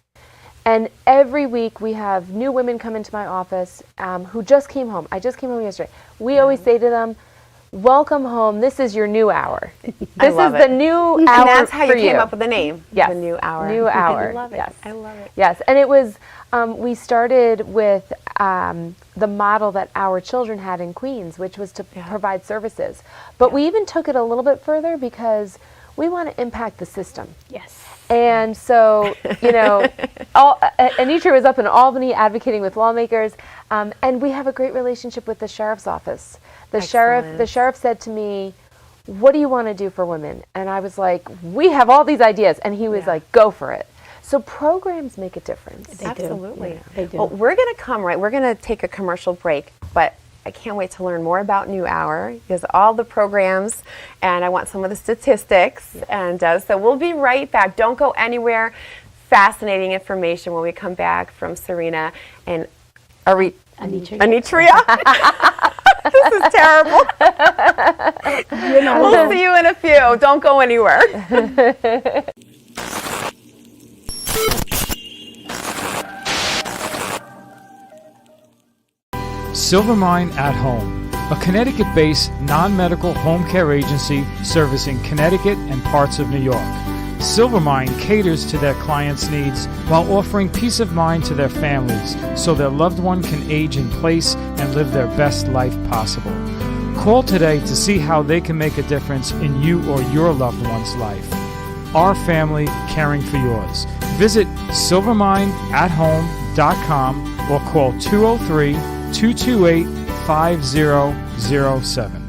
And every week we have new women come into my office who just came home. I just came home yesterday. We always say to them, welcome home. This is your new hour. This is love the it. new And hour that's how for you came up with the name. Yes. The New Hour. New Hour. I love it. Yes. I love it. Yes, and it was, we started with the model that our children had in Queens, which was to provide services. But we even took it a little bit further because we want to impact the system. Yes. And so, Anitria was up in Albany advocating with lawmakers, and we have a great relationship with the sheriff's office. The sheriff said to me, what do you want to do for women? And I was like, we have all these ideas. And he was like, go for it. So programs make a difference. They do. Absolutely. Yeah, they do. Well, we're going to take a commercial break, but I can't wait to learn more about New Hour because all the programs, and I want some of the statistics. And so we'll be right back. Don't go anywhere. Fascinating information when we come back from Serena and Anitria. This is terrible. We'll see you in a few. Don't go anywhere. Silvermine at Home, a Connecticut-based non-medical home care agency servicing Connecticut and parts of New York. Silvermine caters to their clients' needs while offering peace of mind to their families so their loved one can age in place and live their best life possible. Call today to see how they can make a difference in you or your loved one's life. Our family caring for yours. Visit silvermineathome.com or call 203-228-5007.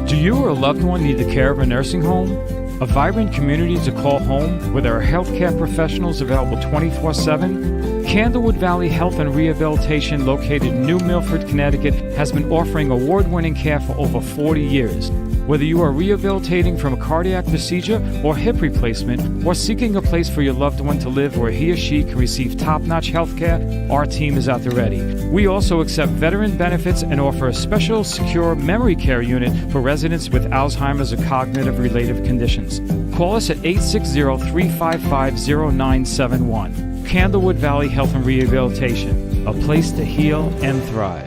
Do you or a loved one need the care of a nursing home? A vibrant community to call home where there are healthcare professionals available 24/7? Candlewood Valley Health and Rehabilitation, located in New Milford, Connecticut, has been offering award-winning care for over 40 years. Whether you are rehabilitating from a cardiac procedure or hip replacement, or seeking a place for your loved one to live where he or she can receive top-notch health care, our team is at the ready. We also accept veteran benefits and offer a special, secure memory care unit for residents with Alzheimer's or cognitive-related conditions. Call us at 860-355-0971. Candlewood Valley Health and Rehabilitation, a place to heal and thrive.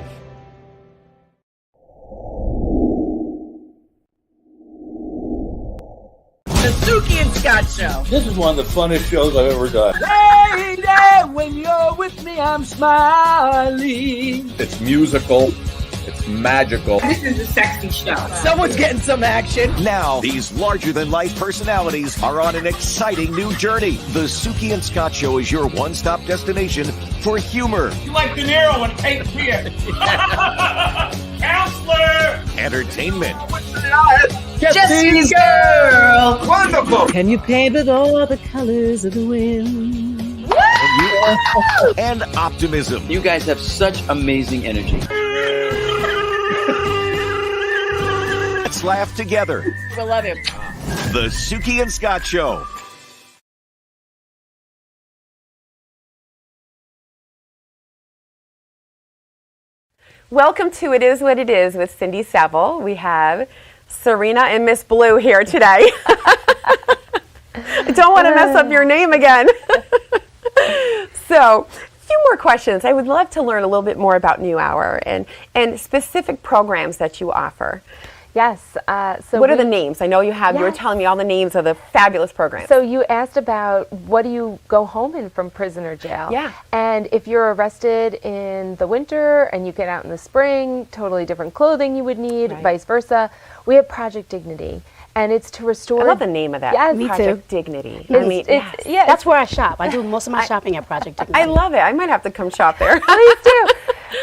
The Suki and Scott Show. This is one of the funnest shows I've ever done. Lady, when you're with me, I'm smiling. It's musical. It's magical. This is a sexy show. Someone's getting some action. Now, these larger-than-life personalities are on an exciting new journey. The Suki and Scott Show is your one-stop destination for humor, You like De Niro and Cape Fear. Counselor! entertainment, Jesse's girl. Wonderful. Can you paint with all the colors of the wind? and optimism. You guys have such amazing energy. Let's laugh together. I love him. The Suki and Scott Show. Welcome to It Is What It Is with Cindy Saville. We have Serena and Miss Blue here today. I don't want to mess up your name again. So, a few more questions. I would love to learn a little bit more about New Hour and specific programs that you offer. Yes. What are the names? I know you have, you were telling me all the names of the fabulous programs. So you asked about what do you go home in from prison or jail? Yeah. And if you're arrested in the winter and you get out in the spring, totally different clothing you would need, vice versa. We have Project Dignity. And it's to restore. I love the name of that. Yes. Me Project too. Dignity. Yeah, That's where I shop. I do most of my shopping at Project Dignity. I love it. I might have to come shop there. Please do.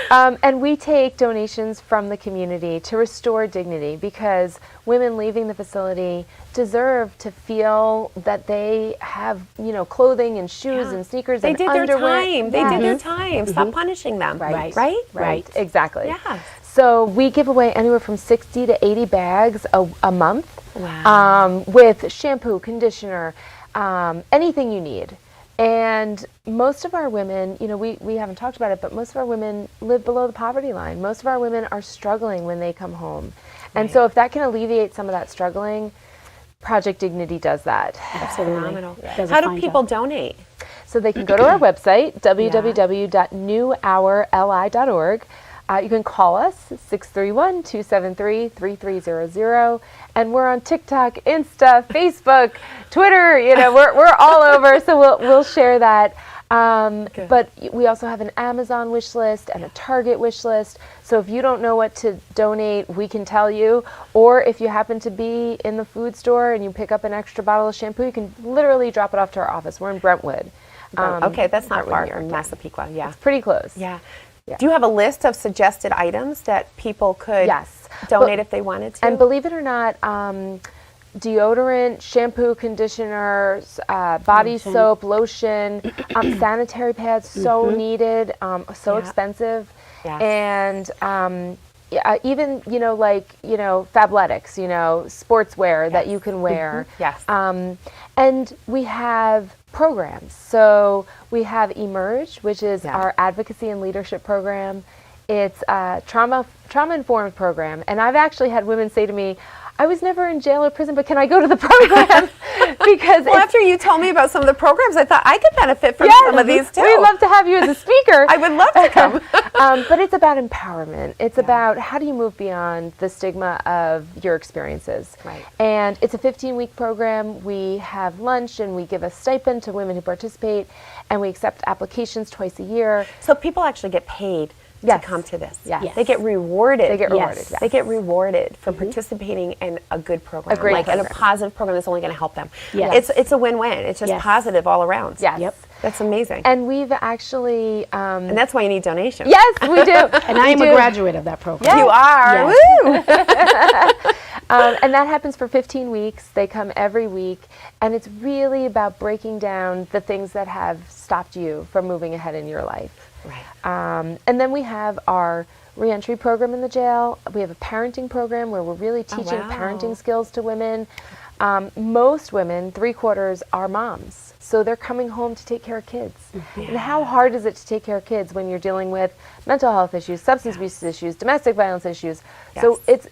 And we take donations from the community to restore dignity because women leaving the facility deserve to feel that they have, clothing and shoes and sneakers They and did their underwear. time. They did their time. Stop punishing them. Right. Right? Exactly. Yeah. So we give away anywhere from 60 to 80 bags a month. Wow. With shampoo, conditioner, anything you need. And most of our women, we haven't talked about it, but most of our women live below the poverty line. Most of our women are struggling when they come home. And so if that can alleviate some of that struggling, Project Dignity does that. Absolutely. Phenomenal. Does a How do fine people job. donate? So they can go to our website, www.newhourli.org. You can call us, 631-273-3300. And we're on TikTok, Insta, Facebook, Twitter, we're all over. So we'll share that. But we also have an Amazon wish list and a Target wish list. So if you don't know what to donate, we can tell you. Or if you happen to be in the food store and you pick up an extra bottle of shampoo, you can literally drop it off to our office. We're in Brentwood. Okay, that's not far Brentwood, from New York. Massapequa. Yeah. It's pretty close. Yeah. Do you have a list of suggested items that people could donate if they wanted to? And believe it or not, deodorant, shampoo, conditioners, body soap, lotion, sanitary pads, so needed, so expensive. Yes. And even, Fabletics, sportswear that you can wear. Yes. And we have programs. So we have Emerge, which is our advocacy and leadership program. It's a trauma-informed program. And I've actually had women say to me, I was never in jail or prison, but can I go to the program? Because after you told me about some of the programs, I thought I could benefit from some of these too. We'd love to have you as a speaker. I would love to come. But it's about empowerment. It's about how do you move beyond the stigma of your experiences. Right. And it's a 15-week program. We have lunch and we give a stipend to women who participate, and we accept applications twice a year. So people actually get paid to come to this. Yes. They get rewarded. They get rewarded, yes. They get rewarded for participating in a good program. A great in a program. positive program that's only going to help them. Yes. It's a win-win. It's just positive all around. Yes. Yep. That's amazing. And we've actually... And that's why you need donations. Yes, we do. And I am a graduate of that program. You are. Yes. Woo! And that happens for 15 weeks. They come every week. And it's really about breaking down the things that have stopped you from moving ahead in your life. Right. And then we have our reentry program in the jail. We have a parenting program where we're really teaching parenting skills to women. Most women, 3/4, are moms. So they're coming home to take care of kids. And how hard is it to take care of kids when you're dealing with mental health issues, substance abuse issues, domestic violence issues? So it's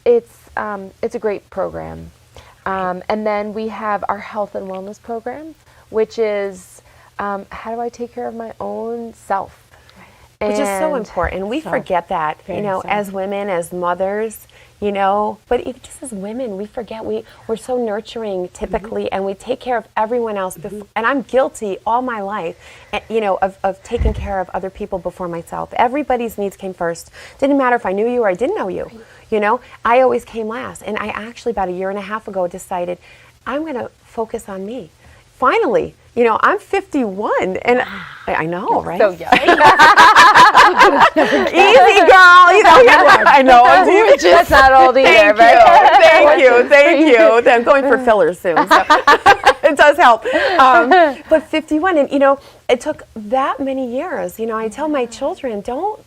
a great program. And then we have our health and wellness program, which is how do I take care of my own self? Which is so important. We forget that, as women, as mothers, but even just as women, we forget we're so nurturing typically, and we take care of everyone else. And I'm guilty all my life, of taking care of other people before myself. Everybody's needs came first. Didn't matter if I knew you or I didn't know you. I always came last. And I actually, about 1.5 years ago, decided I'm going to focus on me. Finally, I'm 51, and I know, right? So young. Easy, girl. I know. That's not old either. Thank you. I'm going for fillers soon, so it does help. But 51, and it took that many years. I tell my children, don't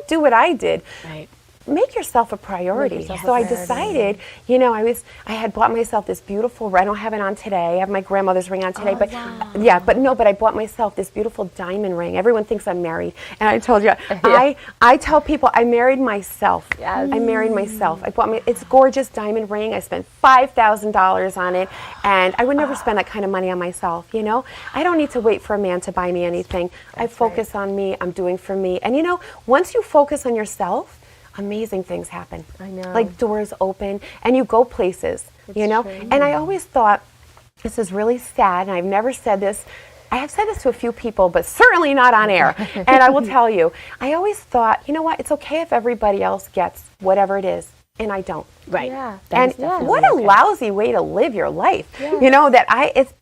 do what I did. Right. Make yourself a priority. So I decided, I had bought myself this beautiful, I don't have it on today, I have my grandmother's ring on today, but I bought myself this beautiful diamond ring. Everyone thinks I'm married. And I told you, I tell people I married myself. Yes. I married myself. I bought it's gorgeous diamond ring. I spent $5,000 on it, and I would never spend that kind of money on myself, I don't need to wait for a man to buy me anything. I focus on me, I'm doing for me. And once you focus on yourself, amazing things happen. I know. Like doors open and you go places, True. And I always thought, this is really sad, and I've never said this. I have said this to a few people, but certainly not on air. And I will tell you, I always thought, it's okay if everybody else gets whatever it is, and I don't. Right. Yeah. And what a lousy way to live your life. Yes. It's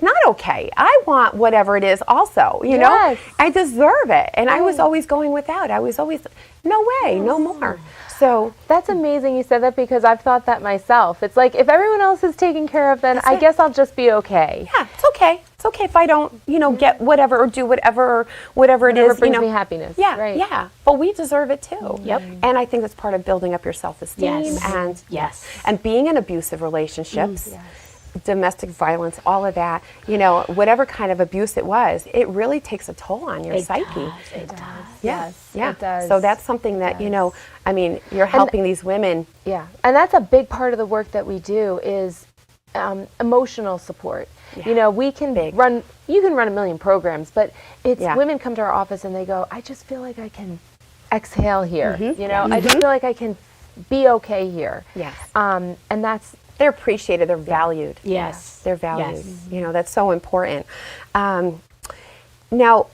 not okay. I want whatever it is also, Yes. I deserve it. And I was always going without. I was always, no way, no more. So that's amazing you said that, because I've thought that myself. It's like, if everyone else is taken care of, then I guess I'll just be okay. Yeah, it's okay. It's okay if I don't, get whatever or do whatever it is. Brings me happiness. Yeah, right. yeah. But we deserve it too. Yep. And I think that's part of building up your self-esteem and being in abusive relationships. Domestic violence, all of that, whatever kind of abuse it was, it really takes a toll on your psyche. It does. Yes, Yeah. it does. So that's something that, you're helping these women. Yeah, and that's a big part of the work that we do is emotional support. We can you can run a million programs, but it's women come to our office and they go, I just feel like I can exhale here. I just feel like I can be okay here. Yes. And they're appreciated, they're valued. Yes. They're valued. Yes. That's so important. Now, what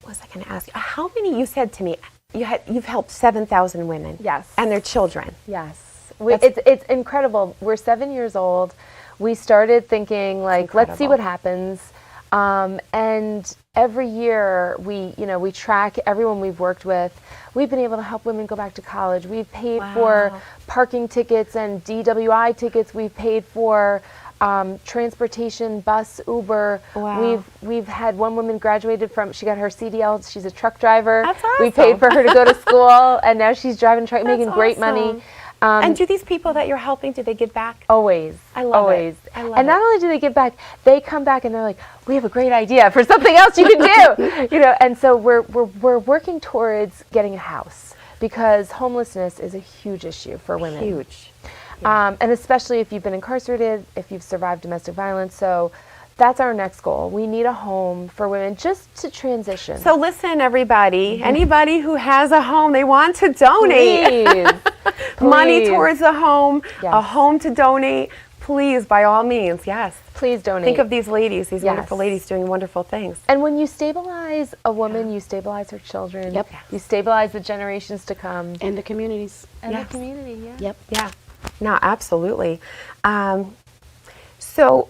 was I going to ask you? How many, you said to me, you've helped 7,000 women. Yes. And their children. Yes. It's incredible. We're 7 years old. We started thinking, let's see what happens. And every year we track everyone we've worked with. We've been able to help women go back to college. We've paid for parking tickets and DWI tickets. We've paid for transportation, bus, Uber. Wow. We've had one woman graduated from, she got her CDL, she's a truck driver. That's awesome. We paid for her to go to school, and now she's driving truck, making great money. And do these people that you're helping, do they give back? Always. I love always. it. I love and not only do they give back, they come back and they're like, we have a great idea for something else you can do. And so we're working towards getting a house, because homelessness is a huge issue for women. Huge. And especially if you've been incarcerated, if you've survived domestic violence. So that's our next goal. We need a home for women just to transition. So listen, everybody, anybody who has a home, they want to donate. Please. Money towards a home Yes. to donate. Please, by all means, yes. Please donate. Think of these ladies, these Yes. wonderful ladies doing wonderful things. And when you stabilize a woman, you stabilize her children. Yep. You stabilize the generations to come. And the communities. And Yes. the community, yeah. Yep. Yeah. No, absolutely. So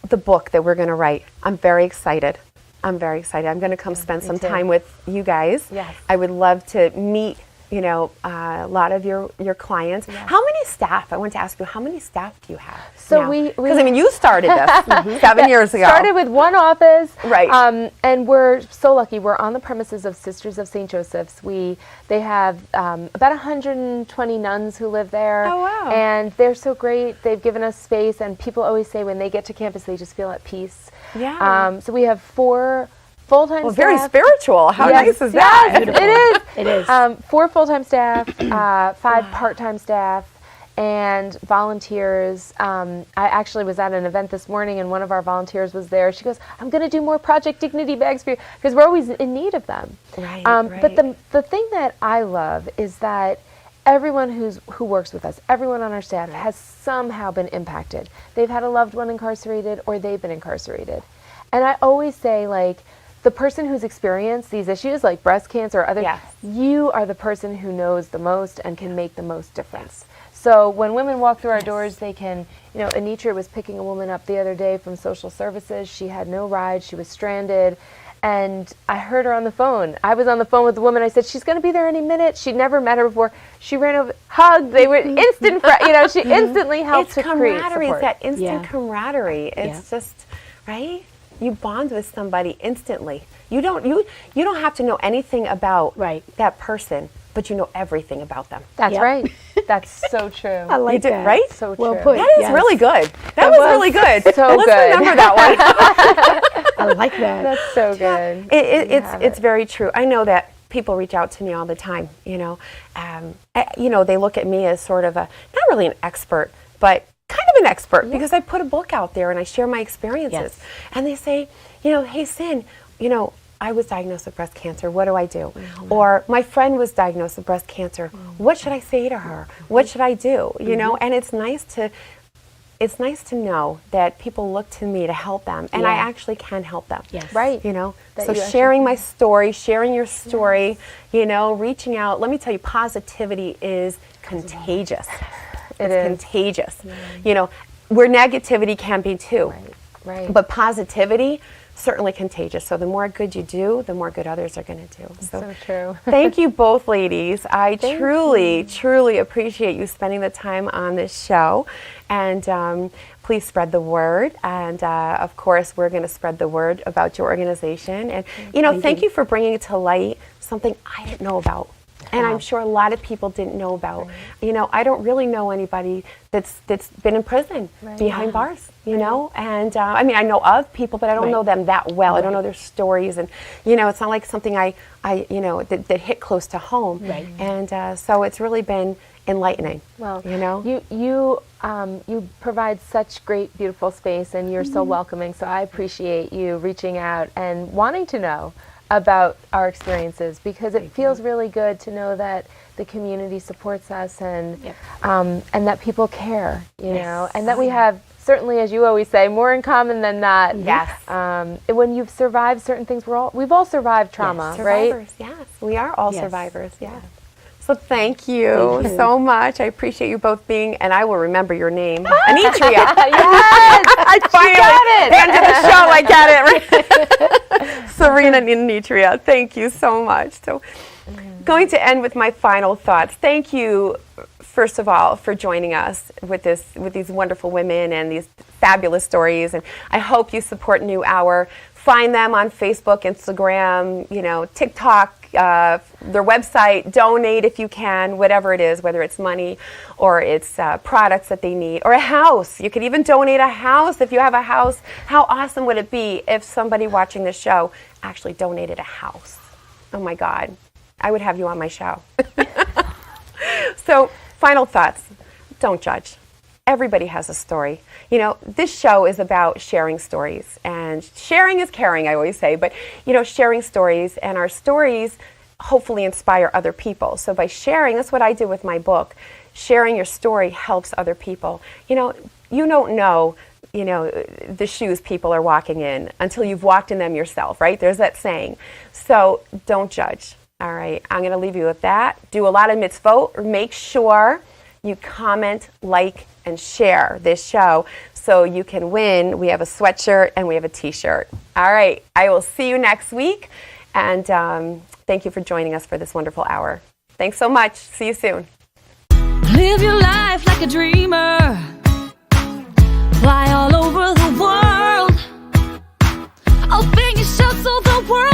the book that we're going to write, I'm very excited. I'm going to come spend some too. time with you guys. Yes. I would love to meet, a lot of your clients. Yes. How many staff? I want to ask you, how many staff do you have? So because I mean, you started this 7 years ago. Started with one office, right? And we're so lucky. We're on the premises of Sisters of St. Joseph's. They have about 120 nuns who live there. Oh wow! And they're so great. They've given us space, and people always say when they get to campus, they just feel at peace. Yeah. So we have 4 full-time staff. Very spiritual. How nice is that? Yes, it is. 4 full-time staff, 5 part-time staff, and volunteers. I actually was at an event this morning, and one of our volunteers was there. She goes, "I'm going to do more Project Dignity bags for you," because we're always in need of them. Right. But the thing that I love is that everyone who works with us, everyone on our staff has somehow been impacted. They've had a loved one incarcerated, or they've been incarcerated. And I always say, like, the person who's experienced these issues, like breast cancer or other, you are the person who knows the most and can make the most difference. So when women walk through our doors, they can, Anitria was picking a woman up the other day from social services. She had no ride. She was stranded. And I heard her on the phone. I was on the phone with the woman. I said, she's going to be there any minute. She'd never met her before. She ran over, hugged. They were instant, she instantly helped to create support. It's that instant camaraderie. It's just, right? You bond with somebody instantly. You don't have to know anything about that person, but you know everything about them. That's right. That's so true. I like that. Right? So well true. put. That is really good. That was really good. So Let's good. remember that one. I like that. That's so good. It's very true. I know that people reach out to me all the time. They look at me as sort of not really an expert, but kind of an expert because I put a book out there and I share my experiences. Yes. And they say, hey, Sin, I was diagnosed with breast cancer. What do I do? Or my friend was diagnosed with breast cancer. What should I say to her? What should I do? And it's nice to know that people look to me to help them, and I actually can help them. Yes. Right. So sharing my story, sharing your story, reaching out. Let me tell you, positivity is contagious. It's contagious. Where negativity can be too. Right. But positivity, certainly contagious. So the more good you do, the more good others are going to do. So true. Thank you both, ladies. I truly appreciate you spending the time on this show. And please spread the word. And of course, we're going to spread the word about your organization. And, thank you for bringing to light something I didn't know about. And I'm sure a lot of people didn't know about. I don't really know anybody that's been in prison behind bars, And I know of people, but I don't know them that well. I don't know their stories. And, it's not like something that hit close to home. Right. And so it's really been enlightening. Well, you provide such great, beautiful space, and you're so welcoming. So I appreciate you reaching out and wanting to know about our experiences, because it feels really good to know that the community supports us and that people care, and that we have, certainly, as you always say, more in common than not. Yes. When you've survived certain things, we've all survived trauma, right? Survivors, yes. We are all survivors, yes. So thank you so much. I appreciate you both being, and I will remember your name, Anitria. Yes, finally, got it. The end of the show, I got it. Right? Serena Anitria, thank you so much. So, going to end with my final thoughts. Thank you, first of all, for joining us with these wonderful women and these fabulous stories. And I hope you support New Hour. Find them on Facebook, Instagram, TikTok, their website. Donate if you can, whatever it is, whether it's money or it's products that they need, or a house. You could even donate a house if you have a house. How awesome would it be if somebody watching this show actually donated a house? Oh my God, I would have you on my show. So, final thoughts. Don't judge. Everybody has a story. This show is about sharing stories, and sharing is caring, I always say, but, sharing stories, and our stories hopefully inspire other people. So by sharing, that's what I did with my book. Sharing your story helps other people. You don't know, the shoes people are walking in until you've walked in them yourself, right? There's that saying. So don't judge. All right, I'm going to leave you with that. Do a lot of mitzvot. Make sure you comment, like, and share this show so you can win. We have a sweatshirt and we have a t-shirt. All right, I will see you next week. And thank you for joining us for this wonderful hour. Thank Thanks so much. See you soon. Live your life like a dreamer. Fly all over the world. Open yourself so the world